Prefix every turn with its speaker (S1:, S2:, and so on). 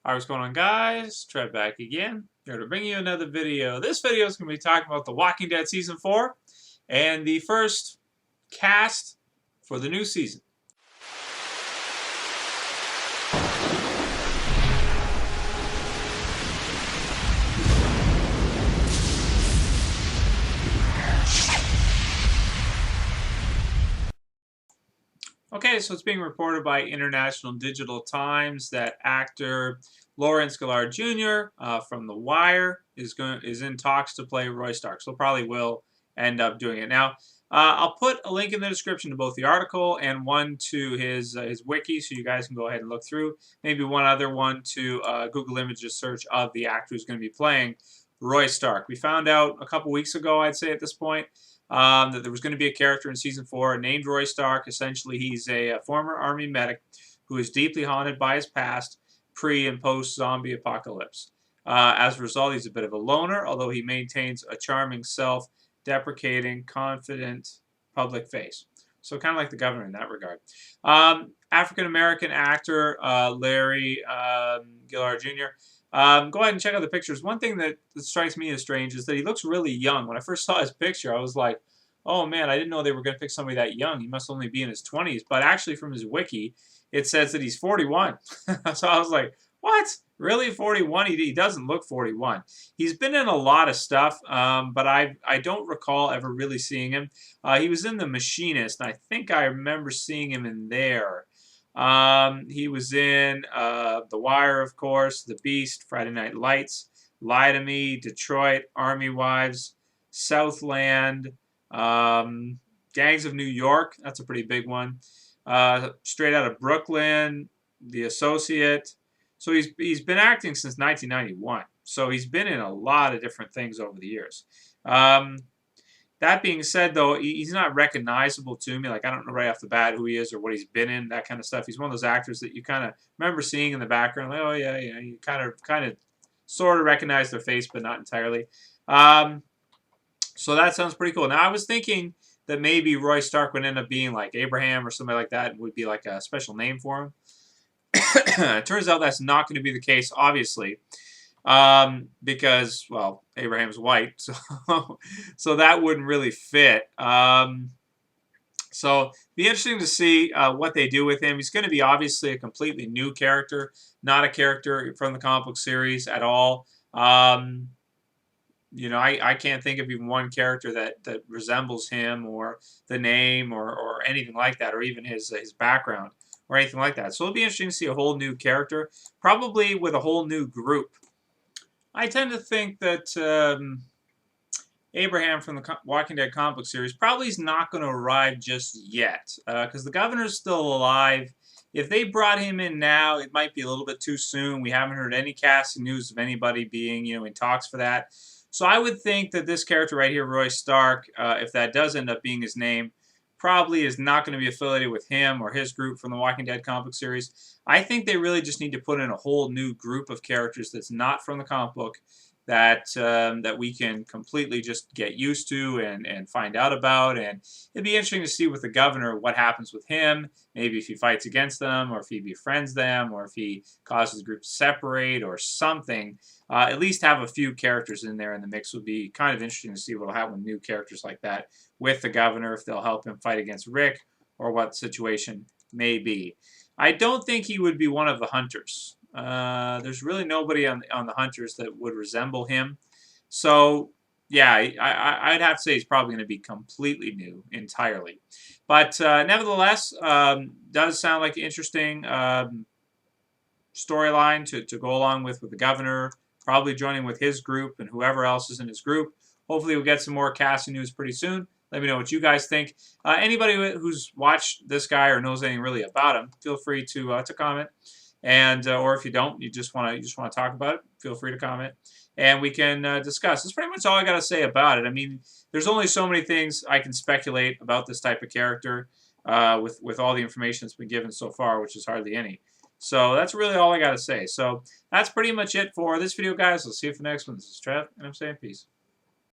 S1: Alright, what's going on, guys? Trev back again, here to bring you another video. This video is going to be talking about The Walking Dead Season 4 and the first cast for the new season. Okay, so it's being reported by International Digital Times that actor Larry Gilliard Jr. From The Wire is in talks to play Roy Stark. So probably will end up doing it. Now, I'll put a link in the description to both the article and one to his wiki, so you guys can go ahead and look through. Maybe one other one to Google Images search of the actor who's going to be playing Roy Stark. We found out a couple weeks ago, I'd say at this point, that there was going to be a character in Season 4 named Roy Stark. Essentially, he's a former Army medic who is deeply haunted by his past, pre- and post-zombie apocalypse. As a result, he's a bit of a loner, although he maintains a charming, self-deprecating, confident public face. So kind of like the governor in that regard. African-American actor Larry Gilliard Jr. Go ahead and check out the pictures. One thing that strikes me as strange is that he looks really young. When I first saw his picture, I was like, oh man, I didn't know they were going to pick somebody that young. He must only be in his 20s. But actually from his wiki, it says that he's 41. So I was like, what? Really, 41? He doesn't look 41. He's been in a lot of stuff, but I don't recall ever really seeing him. He was in The Machinist, and I think I remember seeing him in there. He was in The Wire, of course, The Beast, Friday Night Lights, Lie to Me, Detroit, Army Wives, Southland, Gangs of New York. That's a pretty big one. Straight Outta Brooklyn, The Associate. So he's been acting since 1991. So he's been in a lot of different things over the years. That being said, though, he's not recognizable to me. Like, I don't know right off the bat who he is or what he's been in, that kind of stuff. He's one of those actors that you kind of remember seeing in the background. Like, oh, yeah, you kind of sort of recognize their face, but not entirely. So that sounds pretty cool. Now, I was thinking that maybe Roy Stark would end up being like Abraham or somebody like that, and would be like a special name for him. It turns out that's not going to be the case, obviously. Because, well, Abraham's white, so that wouldn't really fit. So be interesting to see what they do with him. He's going to be obviously a completely new character, not a character from the comic book series at all. You know, I can't think of even one character that resembles him, or the name, or anything like that, or even his background or anything like that. So it'll be interesting to see a whole new character, probably with a whole new group. I tend to think that Abraham from the Walking Dead comic book series probably is not going to arrive just yet, because the governor's still alive. If they brought him in now, it might be a little bit too soon. We haven't heard any casting news of anybody being, in talks for that. So I would think that this character right here, Roy Stark, if that does end up being his name, probably is not going to be affiliated with him or his group from the Walking Dead comic book series. I think they really just need to put in a whole new group of characters that's not from the comic book, that we can completely just get used to and find out about. And it'd be interesting to see with the governor what happens with him. Maybe if he fights against them, or if he befriends them, or if he causes the group to separate or something. At least have a few characters in there in the mix. Would be kind of interesting to see what will happen with new characters like that with the governor, if they'll help him fight against Rick, or what the situation may be. I don't think he would be one of the hunters. There's really nobody on the hunters that would resemble him. So, yeah, I'd have to say he's probably going to be completely new entirely. But nevertheless, does sound like an interesting storyline to go along with the governor, probably joining with his group and whoever else is in his group. Hopefully we'll get some more casting news pretty soon. Let me know what you guys think. Anybody who's watched this guy or knows anything really about him, feel free to comment. And or if you don't, you just want to talk about it, feel free to comment, and we can discuss. That's pretty much all I got to say about it. I mean, there's only so many things I can speculate about this type of character with all the information that's been given so far, which is hardly any. So that's really all I got to say. So that's pretty much it for this video, guys. I'll see you for the next one. This is Trev, and I'm saying peace.